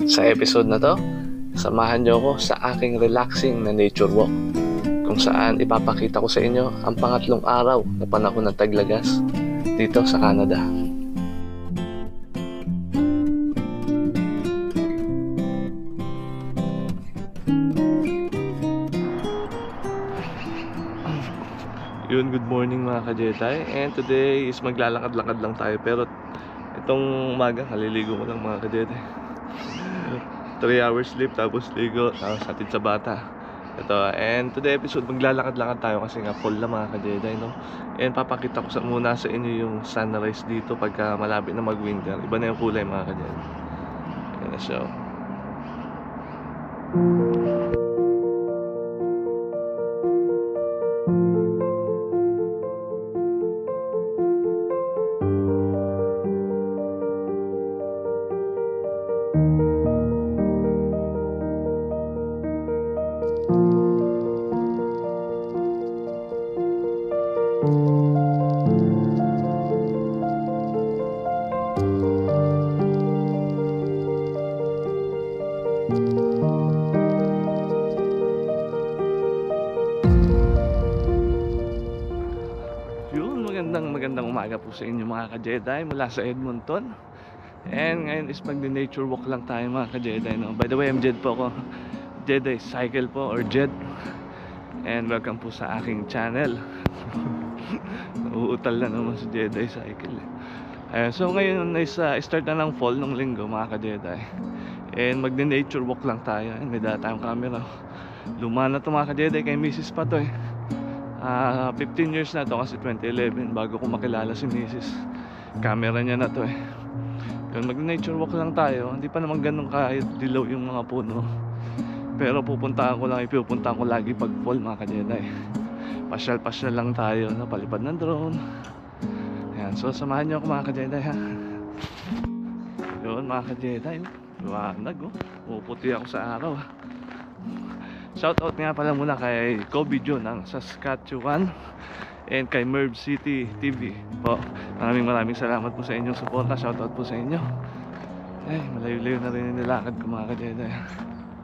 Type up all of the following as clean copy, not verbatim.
Sa episode na to, samahan niyo ako sa aking relaxing na nature walk kung saan ipapakita ko sa inyo ang pangatlong araw na panahon ng taglagas dito sa Canada. Yun, good morning mga ka-Jetay. And today is maglalakad-lakad lang tayo. Pero itong umaga, kaliligo ko lang mga ka-Jetay. 3 hours sleep, tapos ligo, tapos hatid sa bata. Ito, and today episode, maglalakad-lakad tayo kasi nga fall na mga ka-Jetay, no? And papakita ko muna sa inyo yung sunrise dito pagka malapit na mag-winter. Iba na yung kulay mga ka-Jetay. Ayan na siya. Magandang umaga po sa inyo mga ka-Jetay mula sa Edmonton. And ngayon is mag-nature walk lang tayo mga ka-Jetay, no? By the way, I'm Jed po ako, Jedi Cycle po or Jed. And welcome po sa aking channel. Uutal na naman si Jedi Cycle. So ngayon is start na ng fall ng linggo mga ka-Jetay. And mag-nature walk lang tayo. And may dala tayong camera. Luma na to mga ka-Jetay, kay Mrs. pa to eh. 15 years na to kasi 2011 bago ko makilala si Mrs. Camera niya na to eh. Yun, mag-nature walk lang tayo. Hindi pa naman ganun kahit dilaw yung mga puno. Pero pupuntahan ko lagi pag fall mga ka-Jetay. Pasyal-pasyal lang tayo, napalipad ng drone. Ayan, so samahan niyo ako mga ka-Jetay ha. Yun mga ka-Jetay, liwanag oh. Puputi ako sa araw. Shoutout nga pala muna kay Kobe John ng Saskatchewan and kay Merv City TV po. Maraming salamat po sa inyong suporta. Shoutout po sa inyo. Ay, malayo-layo na rin yung nilakad ko mga ka-Jetay.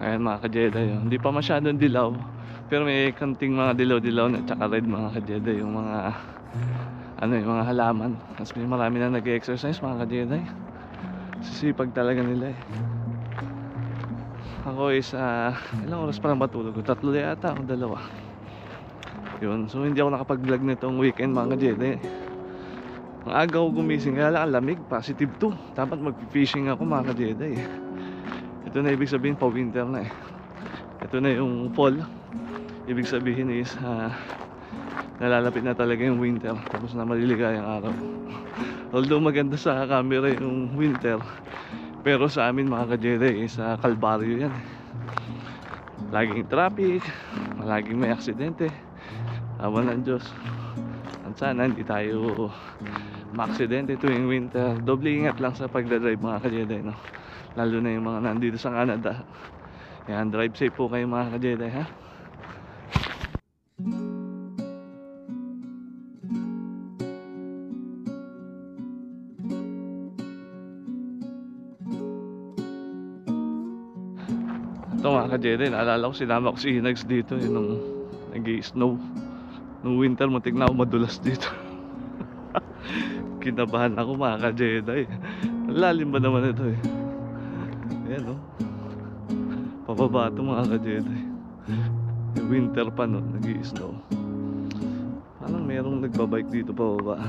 Ayan mga ka-Jetay, hindi pa masyadong dilaw pero may kanting mga dilaw-dilaw na tsaka red mga ka-Jetay. Yung mga yung mga halaman. Mas may marami na nag-exercise mga ka-Jetay. Sisipag talaga nila eh. Ako is ilang oras pa lang matulog ko? 3 yata o 2. Yun, so hindi ako nakapag-vlog nitong weekend mga ka-Jetay. Ang aga ko gumising, kaya lang lamig, positive 2. Dapat mag-fishing ako mga ka-Jetay. Ito na ibig sabihin pa winter na eh. Ito na yung fall. Ibig sabihin is nalalapit na talaga yung winter. Tapos na maliligayang araw. Although maganda sa camera yung winter, pero sa amin mga ka-Jetay is kalbaryo yan. Laging traffic, laging may aksidente. Awa ng Diyos. At sana hindi tayo ma-aksidente tuwing winter. Doble ingat lang sa pagdadrive mga ka-Jetay, no? Lalo na yung mga nandito sa Canada. Yan, drive safe po kayo mga ka-Jetay ha. Ito mga ka-Jetay, naalala ko sinama ko si Inags dito nung nag-i-snow. Nung winter muntik na ako madulas dito. Kinabahan ako mga ka-Jetay. Lalim ba naman ito eh. Ayan o. Pababa ito mga ka-Jetay. Winter pa no, nag-i-snow. Parang merong nagbabike dito pababa.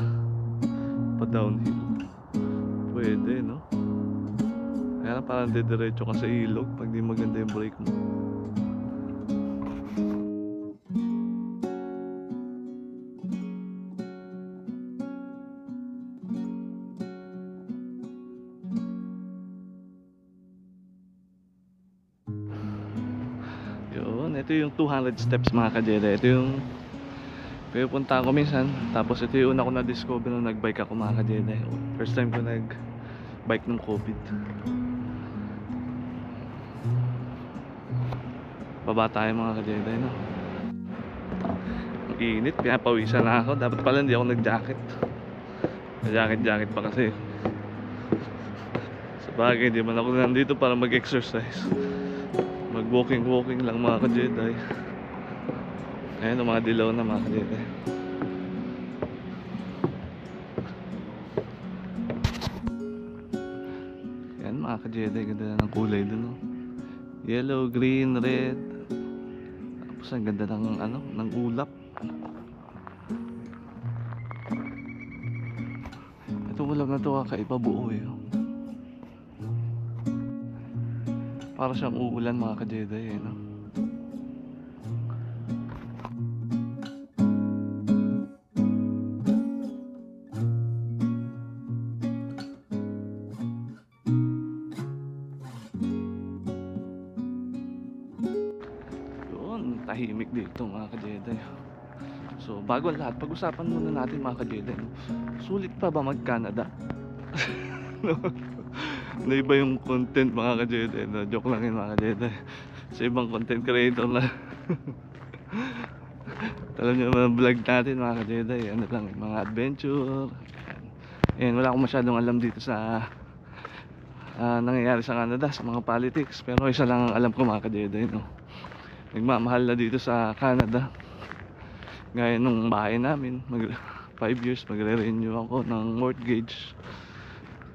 Pa downhill. Pwede no. Kaya parang dediretso ka sa ilog pag di maganda yung brake mo. Yun, ito yung 200 steps mga ka-Jetay. Ito yung pinupuntahan ko minsan. Tapos ito yung una ko na-discover nung nag-bike ako mga ka-Jetay. First time ko nag-bike nung COVID. Baba tayo mga ka-Jetay, no? Ang init, pinapawisan na ako. Dapat pala hindi ako nag-jacket. Jacket pa kasi. So Bagay, di man ako nandito para mag-exercise. Mag-walking lang mga ka-Jedi. Ayan ang mga dilaw na mga ka-Jedi. Ayan mga ka-Jedi, ganda na ng kulay dun, oh. Yellow, green, red. Tapos ang ganda ng ano, ng ulap. Ito ulap na to kakaiba, buo eh. Para siyang uulan mga ka-Jedi eh, no? Yun, tahimik dito mga ka-Jedi. So bago ang lahat, pag-usapan muna natin mga ka-Jedi, no? Sulit pa ba mag-Canada? No? Naiba yung content mga ka-Jedi, no? Joke lang yun mga ka-Jedi. Sa ibang content creator na alam nyo mga vlog natin mga ka-Jedi, ano lang, mga adventure. Ayan, wala akong masyadong alam dito sa nangyayari sa Canada, sa mga politics. Pero isa lang ang alam ko mga ka-Jedi, no? Nagmamahal na dito sa Canada. Gaya nung bahay namin, 5 years magre-renew ako ng mortgage.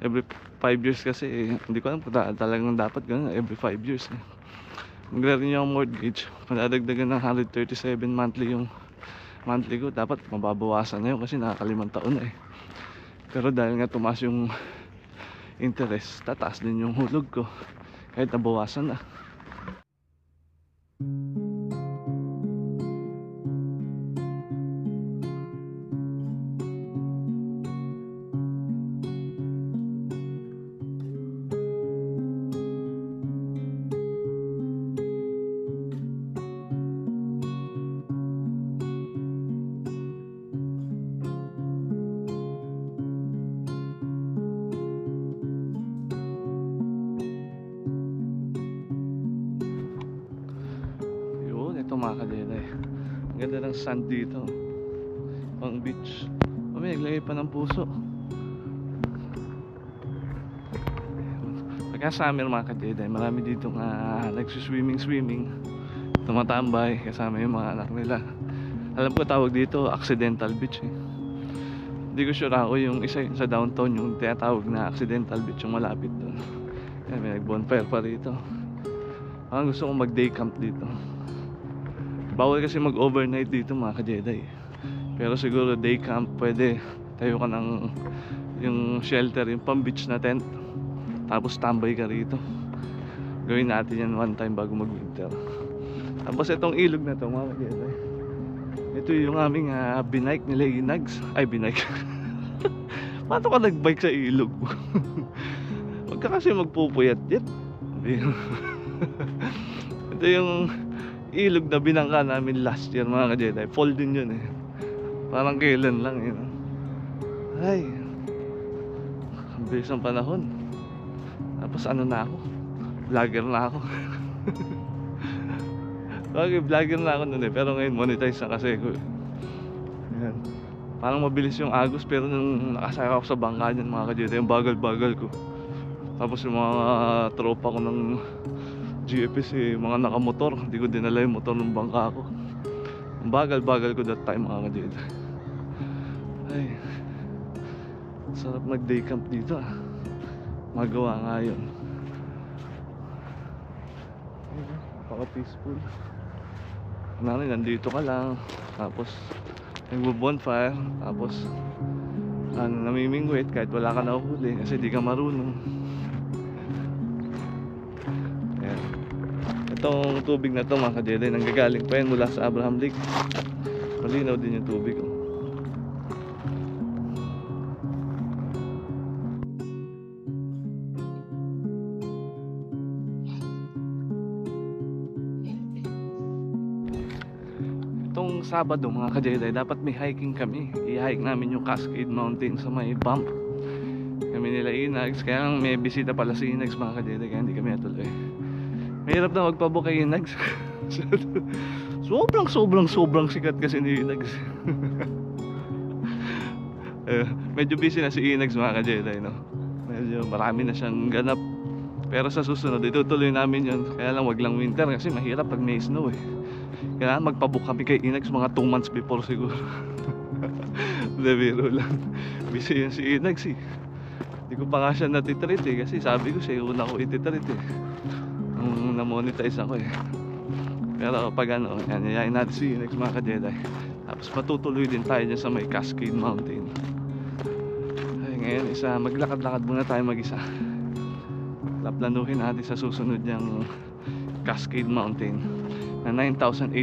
Every 5 years kasi hindi ko alam kung talagang dapat ganun, every 5 years magre-renew ang mortgage. Madadagdagan ng 137 monthly yung monthly ko. Dapat mababawasan na yun kasi nakakalimang taon na eh. Pero dahil nga tumaas yung interest, tataas din yung hulog ko kahit nabawasan na. Ito mga ka-Jedi, ang ganda ng sand dito, pang beach. May naglagay pa ng puso. Pagka summer mga ka-Jedi, marami dito nagsuswimming, tumatambay kasama yung mga anak nila. Alam ko tawag dito Accidental Beach eh. Hindi ko sure ako yung isa sa downtown yung tinatawag na Accidental Beach, yung malapit doon. May nag-bonfire pa rito. Parang gusto kong mag-day camp dito. Bawal kasi mag-overnight dito mga ka-Jedi. Pero siguro day camp pwede. Tayo ka ng yung shelter, yung pang beach na tent. Tapos tambay ka rito. Gawin natin yan one time bago mag-winter. Tapos itong ilog na to mga ka-Jedi, ito yung aming binike nila Inags. Ay binike. Paano ka nag-bike sa ilog? Huwag ka kasi magpupuyat yet. Ito yung ilog na binangka namin last year mga ka-Jedi. Fall din yun eh. Parang kailan lang yun. Ay, ang bilis ng panahon. Tapos ano na ako, vlogger na ako. Okay, vlogger na ako nun eh. Pero ngayon monetize na kasi ko. Ayan. Parang mabilis yung agos. Pero nung nakasaya ako sa bangka dyan mga ka-Jedi, yung bagal-bagal ko. Tapos yung mga tropa ko ng GFS eh, mga nakamotor. Hindi ko dinala yung motor ng bangka ko. Ang bagal-bagal ko that time mga ka-Jedi. Ay, sarap mag-day camp dito ah. Magawa nga yun. Napaka-peaceful. Nandito ka lang. Tapos nagbo-bonfire. Tapos namimingwit kahit wala ka nahuhuli kasi di ka marunong. Itong tubig na to mga ka-Jedi, nanggagaling pa yan mula sa Abraham Lake. Malinaw din yung tubig oh. Itong Sabado mga ka-Jedi, dapat may hiking kami. I-hike namin yung Cascade Mountain sa may bump. Kami nila Inags, kaya may bisita pala si Inags mga ka-Jedi, kaya hindi kami natuloy. Mahirap na magpabook kay Inags. sobrang sikat kasi ni Inags. Medyo busy na si Inags mga ka-Jedi, no? Medyo marami na siyang ganap. Pero sa susunod, itutuloy namin yun. Kaya lang wag lang winter kasi mahirap pag may snow eh. Kaya magpabook kami kay Inags mga 2 months before siguro. Hindi, biro lang. Busy yun si Inags eh. Hindi ko pa nga siya natitreat eh. Kasi sabi ko siya yung una ko ititreat eh. Nung na-monetize ako eh. Pero pag ano, yan, yayain natin si Inags mga ka-Jedi. Tapos matutuloy din tayo dyan sa may Cascade Mountain. Ay, ngayon maglakad-lakad muna tayo mag-isa. Planuhin natin sa susunod yung Cascade Mountain na 9,800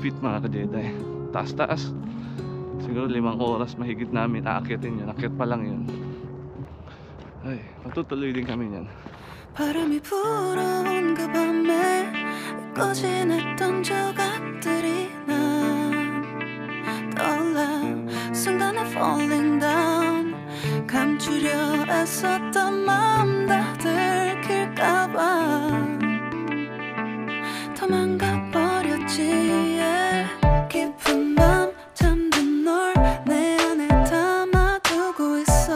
feet mga ka-Jedi. Taas-taas. Siguro 5 oras mahigit namin aakyatin yun. Akyat pa lang yun. Ay, matutuloy din kami yan. 바람이 불어온 그 밤에 꺼진 했던 조각들이 난 떠올라 순간에 falling down 감추려 애썼던 마음 다 들킬까봐 도망가 버렸지 yeah. 깊은 밤 잠든 널 내 안에 담아두고 있어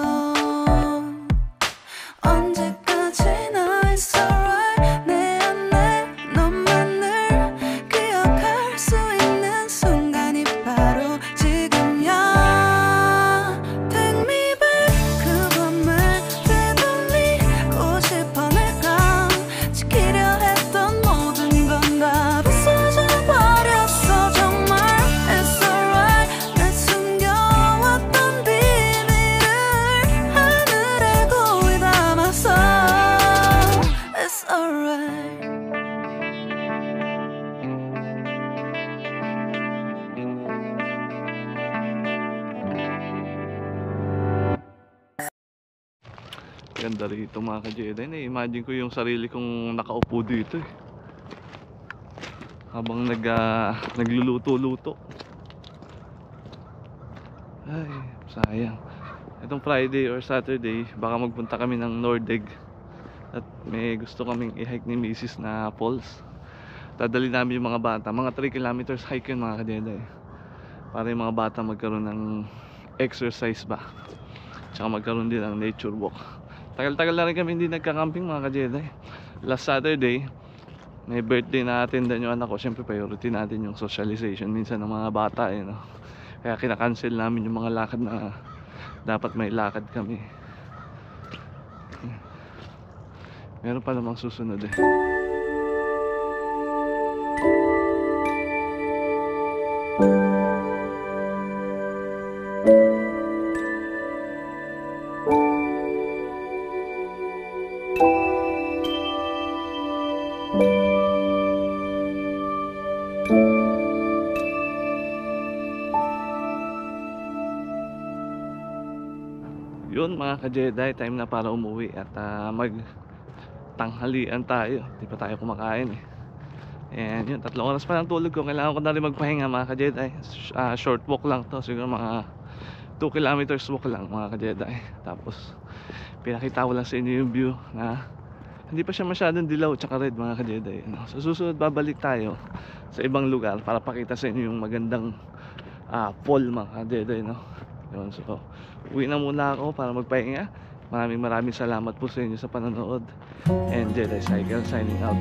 언제까지나 it's alright 내 안에 너만을 기억할 수 있는 순간이 바로 지금이야 Take me back 그 밤을 되돌리고 싶어 내가 지키려 했던 모든 건 다 부서져 버렸어 정말 it's alright 내 숨겨왔던 비밀을 하늘에 고이 담았어 it's alright Ganda rito mga ka-Jedi. Na-imagine ko yung sarili kong nakaupo dito eh. Habang nagluluto-luto. Ay, sayang. Itong Friday or Saturday, baka magpunta kami ng Nordeg. At may gusto kaming i-hike ni Mrs. na falls. Dadali namin yung mga bata. Mga 3 kilometers hike yun mga ka-Jedi. Para yung mga bata magkaroon ng exercise ba. Tsaka magkaroon din ng nature walk. Tagal-tagal na rin kami hindi nagka-camping mga ka-Jedi. Last Saturday, may birthday na attendan yung anak ko. Siyempre priority natin yung socialization minsan ng mga bata eh, no? Kaya kinakancel namin yung mga lakad na dapat may lakad kami. Meron pa namang susunod eh. Yun mga ka-Jedi, time na para umuwi at magtanghalian tayo. Di pa tayo kumakain eh. And yun, 3 oras pa lang tulog ko. Kailangan ko na rin magpahinga mga ka-Jedi. Short walk lang to, siguro mga 2 kilometers walk lang mga ka-Jedi. Tapos pinakita ko lang sa inyo yung view na hindi pa siya masyadong dilaw tsaka red mga ka-Jedi. Sa susunod babalik tayo sa ibang lugar para pakita sa inyo yung magandang fall mga ka-Jedi, no? Yun, so uwi na muna ako para magpahinga. Maraming salamat po sa inyo sa panonood. And Jedi Cycle signing out.